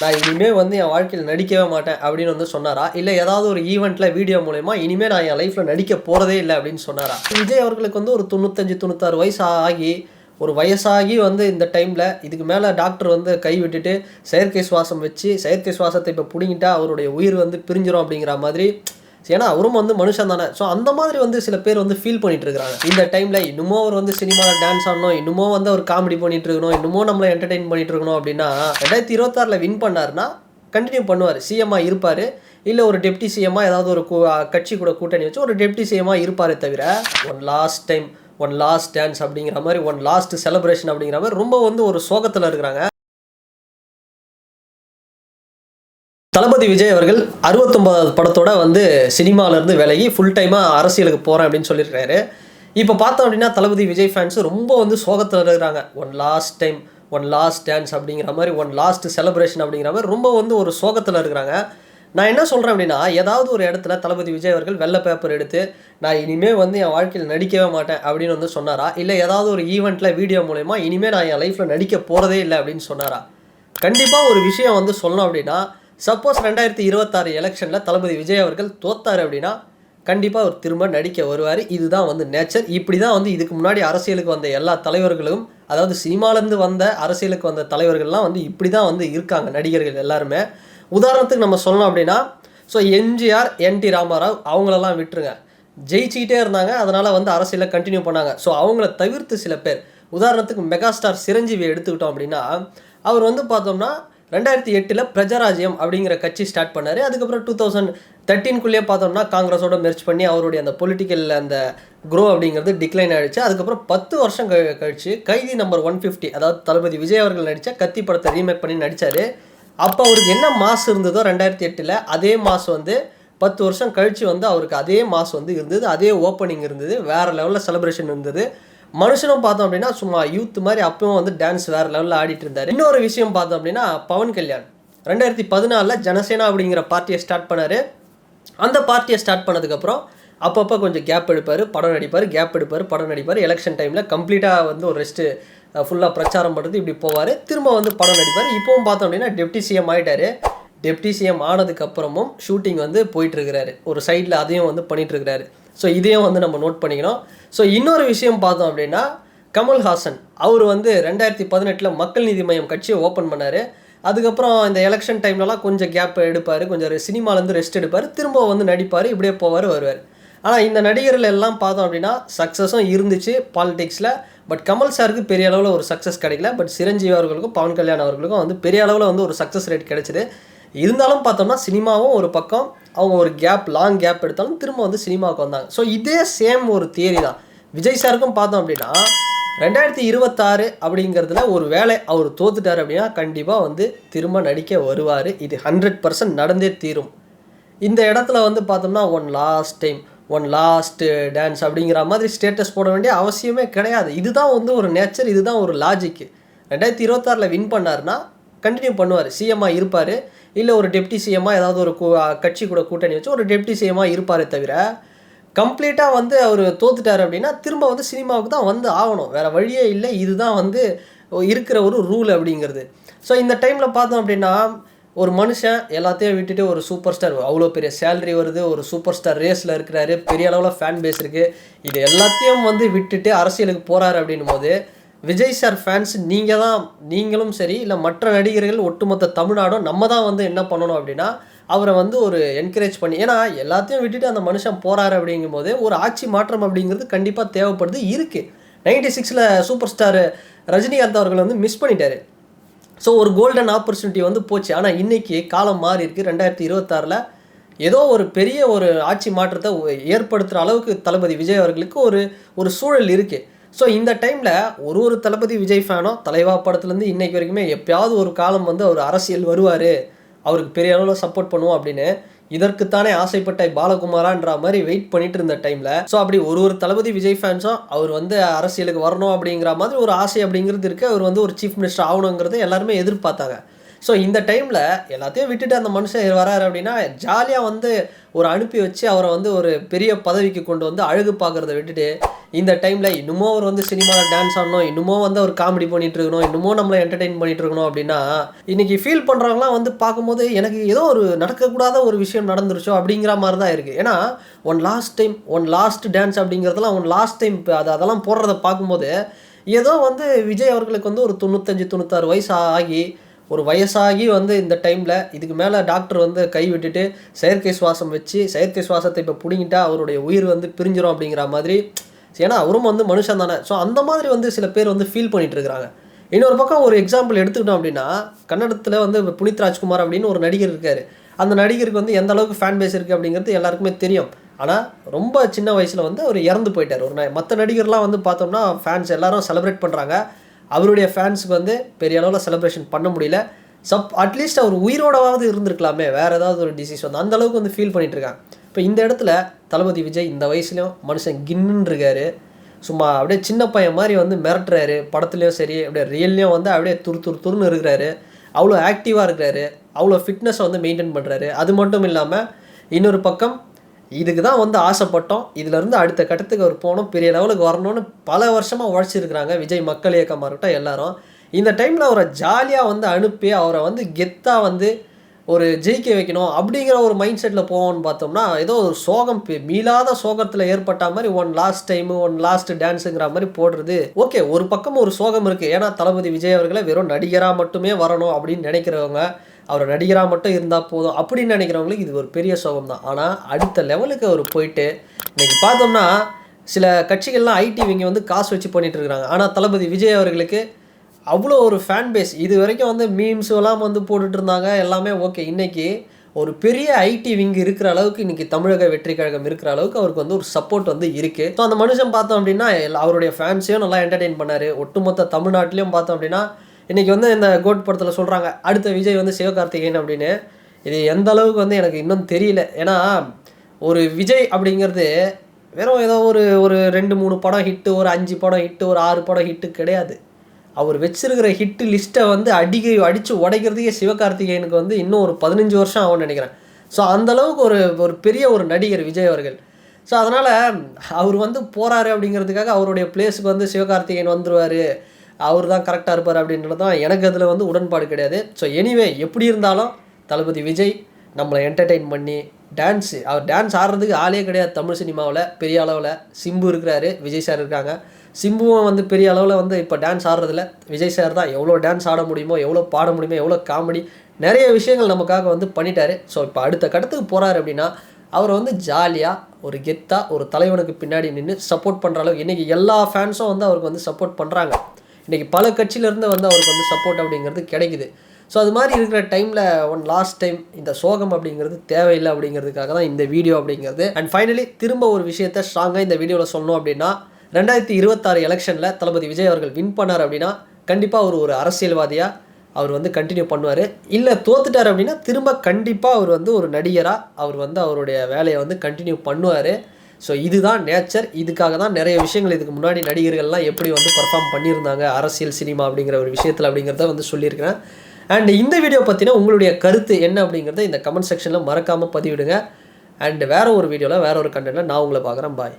நான் இனிமேல் வந்து என் வாழ்க்கையில் நடிக்கவே மாட்டேன் அப்படின்னு வந்து சொன்னாரா, இல்லை ஏதாவது ஒரு ஈவெண்ட்டில் வீடியோ மூலயமா இனிமேல் நான் என் லைஃப்பில் நடிக்க போகிறதே இல்லை அப்படின்னு சொன்னாரா? விஜய் அவர்களுக்கு வந்து ஒரு 95 96 வயசு ஆகி ஒரு வயசாகி வந்து இந்த டைமில் இதுக்கு மேலே டாக்டர் வந்து கை விட்டுட்டு செயற்கை சுவாசம் வச்சு செயற்கை சுவாசத்தை இப்போ பிடிங்கிட்டா அவருடைய உயிர் வந்து பிரிஞ்சிடும் அப்படிங்கிற மாதிரி. ஏன்னா அவரும் வந்து மனுஷன் தானே. ஸோ அந்த மாதிரி வந்து சில பேர் வந்து ஃபீல் பண்ணிட்டு இருக்கிறாங்க இந்த டைமில். இன்னமும் அவர் வந்து சினிமாவில் டான்ஸ் ஆடணும், இன்னமும் வந்து அவர் காமெடி பண்ணிட்டு இருக்கணும், இன்னமும் நம்மளை என்டர்டெயின் பண்ணிட்டு இருக்கணும் அப்படின்னா 2026 வின் பண்ணாருன்னா கண்டினியூ பண்ணுவார், சிஎம்மாக இருப்பார். இல்லை ஒரு டெப்டி சிஎம்மாக ஏதாவது ஒரு கட்சி கூட கூட்டணி வச்சு ஒரு டெப்டி சிஎம்மாக இருப்பாரே தவிர one last time, one last dance அப்படிங்கிற மாதிரி, ஒன் லாஸ்ட் செலிப்ரேஷன் அப்படிங்கிற மாதிரி ரொம்ப வந்து ஒரு சோகத்தில் இருக்கிறாங்க. தளபதி விஜய் அவர்கள் 69வது படத்தோட வந்து சினிமாவிலேருந்து விலகி ஃபுல் டைமாக அரசியலுக்கு போகிறேன் அப்படின்னு சொல்லியிருக்காரு. இப்போ பார்த்தோம் அப்படின்னா தளபதி விஜய் ஃபேன்ஸு ரொம்ப வந்து சோகத்தில் இருக்கிறாங்க. One last time, one last dance அப்படிங்கிற மாதிரி, ஒன் லாஸ்ட் செலிப்ரேஷன் அப்படிங்கிற மாதிரி ரொம்ப வந்து ஒரு சோகத்தில் இருக்கிறாங்க. நான் என்ன சொல்கிறேன் அப்படின்னா, ஏதாவது ஒரு இடத்துல தளபதி விஜய் அவர்கள் வெள்ளை பேப்பர் எடுத்து நான் இனிமேல் வந்து என் வாழ்க்கையில் நடிக்கவே மாட்டேன் அப்படின்னு வந்து சொன்னாரா, இல்லை ஏதாவது ஒரு ஈவெண்ட்டில் வீடியோ மூலயமா இனிமேல் நான் என் லைஃப்பில் நடிக்க போகிறதே இல்லை அப்படின்னு சொன்னாரா? கண்டிப்பாக ஒரு விஷயம் வந்து சொல்லணும் அப்படின்னா, சப்போஸ் 2026 எலெக்ஷனில் தளபதி விஜய் அவர்கள் தோத்தார் அப்படின்னா கண்டிப்பாக அவர் திரும்ப நடிக்க வருவார். இதுதான் வந்து நேச்சர். இப்படி தான் வந்து இதுக்கு முன்னாடி அரசியலுக்கு வந்த எல்லா தலைவர்களும், அதாவது சினிமாலேருந்து வந்த அரசியலுக்கு வந்த தலைவர்கள்லாம் வந்து இப்படி தான் வந்து இருக்காங்க, நடிகர்கள் எல்லாருமே. உதாரணத்துக்கு நம்ம சொல்லணும் அப்படின்னா, ஸோ எம்ஜிஆர், என்டி ராமாராவ் அவங்களெல்லாம் விட்டுருங்க, ஜெயிச்சிக்கிட்டே இருந்தாங்க, அதனால் வந்து அரசியலில் கண்டினியூ பண்ணாங்க. ஸோ அவங்கள தவிர்த்து சில பேர், உதாரணத்துக்கு மெகாஸ்டார் சிரஞ்சீவி எடுத்துக்கிட்டோம் அப்படின்னா, அவர் வந்து பார்த்தோம்னா 2008 பிரஜாராஜ்யம் அப்படிங்கிற கட்சி ஸ்டார்ட் பண்ணார். அதுக்கப்புறம் 2013 பார்த்தோம்னா காங்கிரஸோட மெர்ச் பண்ணி அவருடைய அந்த பொலிட்டிக்கல் அந்த க்ரோ அப்படிங்கிறது டிக்ளைன் ஆகிடுச்சு. அதுக்கப்புறம் 10 வருஷம் கழிச்சு கைதி நம்பர் 150, அதாவது தளபதி விஜய் அவர்கள் நடித்த கத்தி படத்தை ரீமேக் பண்ணி நடித்தார். அப்போ அவருக்கு என்ன மாஸ் இருந்ததோ 2008 அதே மாஸ் வந்து 10 வருஷம் கழித்து வந்து அவருக்கு அதே மாஸ் வந்து இருந்தது, அதே ஓப்பனிங் இருந்தது, வேறு லெவலில் செலிப்ரேஷன் இருந்தது. மனுஷனும் பார்த்தோம் அப்படின்னா சும்மா யூத் மாதிரி அப்பவும் வந்து டான்ஸ் வேறு லெவலில் ஆடிட்டு இருந்தார். இன்னொரு விஷயம் பார்த்தோம் அப்படின்னா, பவன் கல்யாண் 2014 ஜனசேனா அப்படிங்கிற பார்ட்டியை ஸ்டார்ட் பண்ணார். அந்த பார்ட்டியை ஸ்டார்ட் பண்ணதுக்கப்புறம் அப்பப்போ கொஞ்சம் கேப் எடுப்பார், படம் நடிப்பார், கேப் எடுப்பார், படம் நடிப்பார். எலெக்ஷன் டைமில் கம்ப்ளீட்டாக வந்து ஒரு ரெஸ்ட்டு, ஃபுல்லாக பிரச்சாரம் பண்ணுறது, இப்படி போவார், திரும்ப வந்து படம் நடிப்பார். இப்போவும் பார்த்தோம் அப்படின்னா டெப்டி சிஎம் ஆகிட்டார். டெப்டி சிஎம் ஆனதுக்கப்புறமும் ஷூட்டிங் வந்து போயிட்டுருக்கிறாரு, ஒரு சைடில் அதையும் வந்து பண்ணிகிட்ருக்கிறாரு. ஸோ இதையும் வந்து நம்ம நோட் பண்ணிக்கணும். ஸோ இன்னொரு விஷயம் பார்த்தோம் அப்படின்னா, கமல்ஹாசன் அவர் வந்து 2018 மக்கள் நீதி மய்யம் கட்சியை ஓப்பன் பண்ணார். அதுக்கப்புறம் இந்த எலெக்ஷன் டைம்லலாம் கொஞ்சம் கேப் எடுப்பார், கொஞ்சம் சினிமாலேருந்து ரெஸ்ட் எடுப்பார், திரும்ப வந்து நடிப்பார், இப்படியே போவார் வருவார். ஆனால் இந்த நடிகர்கள் எல்லாம் பார்த்தோம் அப்படின்னா சக்ஸஸும் இருந்துச்சு பாலிடிக்ஸில். பட் கமல் சாருக்கு பெரிய அளவில் ஒரு சக்ஸஸ் கிடைக்கல. பட் சிரஞ்சீவி அவர்களுக்கும் பவன் கல்யாண் அவர்களுக்கும் வந்து பெரிய அளவில் வந்து ஒரு சக்ஸஸ் ரேட் கிடைச்சிது. இருந்தாலும் பார்த்தோம்னா சினிமாவும் ஒரு பக்கம், அவங்க ஒரு லாங் கேப் எடுத்தாலும் திரும்ப வந்து சினிமாவுக்கு வந்தாங்க. ஸோ இதே சேம் ஒரு தியரி தான் விஜய் சாருக்கும். பார்த்தோம் அப்படின்னா 2026 அப்படிங்கிறதுல ஒரு வேளை அவர் தோத்துட்டார் அப்படின்னா கண்டிப்பாக வந்து திரும்ப நடிக்க வருவார். இது 100% நடந்தே தீரும். இந்த இடத்துல வந்து பார்த்தோம்னா one last time, one last dance அப்படிங்கிற மாதிரி ஸ்டேட்டஸ் போட வேண்டிய அவசியமே கிடையாது. இதுதான் வந்து ஒரு நேச்சர், இதுதான் ஒரு லாஜிக்கு. 2026 வின் பண்ணார்னா கண்டினியூ பண்ணுவார், சிஎம்மாக இருப்பார். இல்லை ஒரு டெப்டி சிஎம்மாக ஏதாவது ஒரு கட்சி கூட கூட்டணி வச்சு ஒரு டெப்டி சிஎம்மாக இருப்பாரே தவிர கம்ப்ளீட்டாக வந்து அவர் தோத்துட்டார் அப்படின்னா திரும்ப வந்து சினிமாவுக்கு தான் வந்து ஆகணும், வேறு வழியே இல்லை. இதுதான் வந்து இருக்கிற ஒரு ரூல் அப்படிங்கிறது. ஸோ இந்த டைமில் பார்த்தோம் அப்படின்னா ஒரு மனுஷன் எல்லாத்தையும் விட்டுட்டு ஒரு சூப்பர் ஸ்டார், அவ்வளோ பெரிய சேலரி வருது, ஒரு சூப்பர் ஸ்டார் ரேஸில் இருக்கிறாரு, பெரிய அளவில் ஃபேன் பேஸ் இருக்குது, இது எல்லாத்தையும் வந்து விட்டுட்டு அரசியலுக்கு போகிறாரு அப்படின்னும் போது விஜய் சார் ஃபேன்ஸ் நீங்களும் சரி, இல்லை மற்ற நடிகர்கள், ஒட்டுமொத்த தமிழ்நாடும் நம்ம தான் வந்து என்ன பண்ணணும் அப்படின்னா அவரை வந்து ஒரு என்கரேஜ் பண்ணி, ஏன்னா எல்லாத்தையும் விட்டுட்டு அந்த மனுஷன் போகிறாரு அப்படிங்கும் போது ஒரு ஆட்சி மாற்றம் அப்படிங்கிறது கண்டிப்பாக தேவைப்படுது இருக்குது. 96 சூப்பர் ஸ்டார் ரஜினிகாந்த் அவர்கள் வந்து மிஸ் பண்ணிட்டார். ஸோ ஒரு கோல்டன் ஆப்பர்ச்சுனிட்டி வந்து போச்சு. ஆனால் இன்றைக்கி காலம் மாறி இருக்குது. 2026 ஏதோ ஒரு பெரிய ஒரு ஆட்சி மாற்றத்தை ஏற்படுத்துகிற அளவுக்கு தளபதி விஜய் அவர்களுக்கு ஒரு சூழல் இருக்குது. ஸோ இந்த டைமில் ஒரு தளபதி விஜய் ஃபேனோ தலைவா படத்துலேருந்து இன்றைக்கு வரைக்குமே எப்பயாவது ஒரு காலம் வந்து அவர் அரசியல் வருவார், அவருக்கு பெரிய அளவில் சப்போர்ட் பண்ணுவோம் அப்படின்னு இதற்குத்தானே ஆசைப்பட்ட பாலகுமாரான்ற மாதிரி வெயிட் பண்ணிட்டு இருந்த டைமில், ஸோ அப்படி ஒரு தளபதி விஜய் ஃபேன்ஸும் அவர் வந்து அரசியலுக்கு வரணும் அப்படிங்கிற மாதிரி ஒரு ஆசை அப்படிங்கிறது இருக்குது. அவர் வந்து ஒரு சீஃப் மினிஸ்டர் ஆகணுங்கிறத எல்லாருமே எதிர்பார்த்தாங்க. ஸோ இந்த டைமில் எல்லாத்தையும் விட்டுட்டு அந்த மனுஷன் வராரு அப்படின்னா ஜாலியாக வந்து ஒரு அனுப்பி வச்சு அவரை வந்து ஒரு பெரிய பதவிக்கு கொண்டு வந்து அழகு பார்க்குறத விட்டுட்டு இந்த டைமில் இன்னமும் அவர் வந்து சினிமாவில் டான்ஸ் ஆடணும், இன்னமும் வந்து அவர் காமெடி பண்ணிகிட்டு இருக்கணும், இன்னமும் நம்மளை என்டர்டெயின் பண்ணிகிட்டு இருக்கணும் அப்படின்னா இன்றைக்கி ஃபீல் பண்ணுறவங்களாம் வந்து பார்க்கும்போது எனக்கு ஏதோ ஒரு நடக்கக்கூடாத ஒரு விஷயம் நடந்துருச்சோ அப்படிங்கிற மாதிரி தான் இருக்குது. ஏன்னா ஒன் லாஸ்ட் டான்ஸ் அப்படிங்கிறதெல்லாம் லாஸ்ட் டைம் அதெல்லாம் போடுறத பார்க்கும்போது ஏதோ வந்து விஜய் அவர்களுக்கு வந்து ஒரு 95-96 வயசு ஆகி ஒரு வயசாகி வந்து இந்த டைமில் இதுக்கு மேலே டாக்டர் வந்து கை விட்டுட்டு செயற்கை சுவாசம் வச்சு செயற்கை சுவாசத்தை இப்போ பிடிங்கிட்டா அவருடைய உயிர் வந்து பிரிஞ்சிடும் அப்படிங்கிற மாதிரி. ஏன்னா அவரும் வந்து மனுஷன் தானே. ஸோ அந்த மாதிரி வந்து சில பேர் வந்து ஃபீல் பண்ணிகிட்டு இருக்கிறாங்க. இன்னொரு பக்கம் ஒரு எக்ஸாம்பிள் எடுத்துக்கிட்டோம் அப்படின்னா கன்னடத்தில் வந்து புனித் ராஜ்குமார் அப்படின்னு ஒரு நடிகர் இருக்கார். அந்த நடிகருக்கு வந்து எந்த அளவுக்கு ஃபேன் பேஸ் இருக்குது அப்படிங்கிறது எல்லாருக்குமே தெரியும். ஆனால் ரொம்ப சின்ன வயசில் வந்து அவர் இறந்து போயிட்டார். மற்ற நடிகர்லாம் வந்து பார்த்தோம்னா ஃபேன்ஸ் எல்லாரும் செலிப்ரேட் பண்ணுறாங்க. அவருடைய ஃபேன்ஸுக்கு வந்து பெரிய அளவில் செலிப்ரேஷன் பண்ண முடியல. அட்லீஸ்ட் அவர் உயிரோடவாவது இருந்திருக்கலாமே, வேறு ஏதாவது ஒரு டிசீஸ் வந்து அந்த அளவுக்கு வந்து ஃபீல் பண்ணிகிட்டு இருக்காங்க. இப்போ இந்த இடத்துல தளபதி விஜய் இந்த வயசுலையும் மனுஷன் கின்னுன்னு இருக்காரு. சும்மா அப்படியே சின்ன பையன் மாதிரி வந்து மிரட்டுறாரு. படத்துலையும் சரி அப்படியே ரியல்லையும் வந்து அப்படியே துருன்னு இருக்கிறாரு. அவ்வளோ ஆக்டிவாக இருக்கிறாரு. அவ்வளோ ஃபிட்னஸை வந்து மெயின்டைன் பண்ணுறாரு. அது மட்டும் இல்லாமல் இன்னொரு பக்கம் இதுக்கு தான் வந்து ஆசைப்பட்டோம், இதிலேருந்து அடுத்த கட்டத்துக்கு அவர் போகணும், பெரிய லெவலுக்கு வரணும்னு பல வருஷமாக உழைச்சிருக்கிறாங்க விஜய் மக்கள் இயக்கமாக இருக்கட்டும் எல்லாரும். இந்த டைமில் அவரை ஜாலியாக வந்து அனுப்பி அவரை வந்து கெத்தாக வந்து ஒரு ஜெயிக்க வைக்கணும் அப்படிங்கிற ஒரு மைண்ட் செட்டில் போவோம்னு பார்த்தோம்னா ஏதோ ஒரு சோகம் மீளாத சோகத்தில் ஏற்பட்ட மாதிரி ஒன் லாஸ்ட் டான்ஸுங்கிற மாதிரி போடுறது. ஓகே, ஒரு பக்கம் ஒரு சோகம் இருக்குது. ஏன்னா தளபதி விஜய் அவர்களை வெறும் நடிகராக மட்டுமே வரணும் அப்படின்னு நினைக்கிறவங்க, அவர் நடிகராக மட்டும் இருந்தால் போதும் அப்படின்னு நினைக்கிறவங்களுக்கு இது ஒரு பெரிய சோகம் தான். ஆனால் அடுத்த லெவலுக்கு அவர் போயிட்டு இன்றைக்கி பார்த்தோம்னா சில கட்சிகள்லாம் ஐடிவிங்க வந்து காசு வச்சு பண்ணிகிட்டு இருக்கிறாங்க. ஆனால் தளபதி விஜய் அவர்களுக்கு அவ்வளோ ஒரு ஃபேன் பேஸ். இது வரைக்கும் வந்து மீம்ஸ் எல்லாம் வந்து போட்டுட்டு இருந்தாங்க, எல்லாமே ஓகே. இன்றைக்கி ஒரு பெரிய ஐடி விங் இருக்கிற அளவுக்கு இன்றைக்கி தமிழக வெற்றி கழகம் இருக்கிற அளவுக்கு அவருக்கு வந்து ஒரு சப்போர்ட் வந்து இருக்குது. ஸோ அந்த மனுஷன் பார்த்தோம் அப்படின்னா அவருடைய ஃபேன்ஸையும் நல்லா என்டர்டெயின் பண்ணார். ஒட்டுமொத்த தமிழ்நாட்டிலையும் பார்த்தோம் அப்படின்னா இன்றைக்கி வந்து இந்த கோட் படத்தில் சொல்கிறாங்க அடுத்த விஜய் வந்து சிவகார்த்திகேயன் அப்படின்னு. இது எந்த அளவுக்கு வந்து எனக்கு இன்னும் தெரியல. ஏன்னா ஒரு விஜய் அப்படிங்கிறது வெறும் ஏதோ ஒரு 2-3 படம் ஹிட்டு, ஒரு 5 படம் ஹிட்டு, ஒரு 6 படம் ஹிட்டு கிடையாது. அவர் வச்சிருக்கிற ஹிட்டு லிஸ்ட்டை வந்து அடித்து உடைக்கிறதுக்கே சிவகார்த்திகேயனுக்கு வந்து இன்னும் ஒரு 15 வருஷம் ஆகும்னு நினைக்கிறேன். ஸோ அந்தளவுக்கு ஒரு பெரிய ஒரு நடிகர் விஜய் அவர்கள். ஸோ அதனால் அவர் வந்து போகிறாரு அப்படிங்கிறதுக்காக அவருடைய பிளேஸுக்கு வந்து சிவகார்த்திகேயன் வந்துடுவார், அவர் தான் கரெக்டாக இருப்பார் அப்படின்றது தான் எனக்கு அதில் வந்து உடன்பாடு கிடையாது. ஸோ எனிவே எப்படி இருந்தாலும் தளபதி விஜய் நம்மளை என்டர்டெயின் பண்ணி அவர் டான்ஸ் ஆடுறதுக்கு ஆளே கிடையாது தமிழ் சினிமாவில் பெரிய அளவில். சிம்பு இருக்கிறாரு, விஜய் சார் இருக்காங்க. சிம்புவும் வந்து பெரிய அளவில் வந்து இப்போ டான்ஸ் ஆடுறதில்ல, விஜய் சார் தான் எவ்வளோ டான்ஸ் ஆட முடியுமோ, எவ்வளோ பாட முடியுமோ, எவ்வளோ காமெடி நிறைய விஷயங்கள் நமக்காக வந்து பண்ணிட்டாரு. ஸோ இப்போ அடுத்த கட்டத்துக்கு போகிறாரு அப்படின்னா அவர் வந்து ஜாலியாக ஒரு கெத்தாக ஒரு தலைவனுக்கு பின்னாடி நின்று சப்போர்ட் பண்ணுற அளவுக்கு இன்றைக்கி எல்லா ஃபேன்ஸும் வந்து அவருக்கு வந்து சப்போர்ட் பண்ணுறாங்க. இன்றைக்கி பல கட்சியிலேருந்து வந்து அவருக்கு வந்து சப்போர்ட் அப்படிங்கிறது கிடைக்குது. ஸோ அது மாதிரி இருக்கிற டைமில் லாஸ்ட் டைம் இந்த சோகம் அப்படிங்கிறது தேவையில்லை அப்படிங்கிறதுக்காக தான் இந்த வீடியோ அப்படிங்கிறது. அண்ட் ஃபைனலி திரும்ப ஒரு விஷயத்தை ஸ்ட்ராங்காக இந்த வீடியோவில் சொல்லணும் அப்படின்னா 2026 எலெக்ஷனில் தளபதி விஜய் அவர்கள் வின் பண்ணார் அப்படின்னா கண்டிப்பாக ஒரு அரசியல்வாதியாக அவர் வந்து கண்டினியூ பண்ணுவார். இல்லை தோத்துட்டார் அப்படின்னா திரும்ப கண்டிப்பாக அவர் வந்து ஒரு நடிகராக அவர் வந்து அவருடைய வேலையை வந்து கண்டினியூ பண்ணுவார். ஸோ இதுதான் நேச்சர். இதுக்காக தான் நிறைய விஷயங்கள் இதுக்கு முன்னாடி நடிகர்கள்லாம் எப்படி வந்து பர்ஃபார்ம் பண்ணியிருந்தாங்க அரசியல் சினிமா அப்படிங்கிற ஒரு விஷயத்தில் அப்படிங்கிறத வந்து சொல்லியிருக்கிறேன். அண்ட் இந்த வீடியோ பற்றின உங்களுடைய கருத்து என்ன அப்படிங்கிறத இந்த கமெண்ட் செக்ஷனில் மறக்காமல் பதிவிடுங்க. அண்ட் வேறு ஒரு வீடியோவில் வேறு ஒரு கண்டென்ட்டில் நான் உங்களை பார்க்குறேன். பாய்.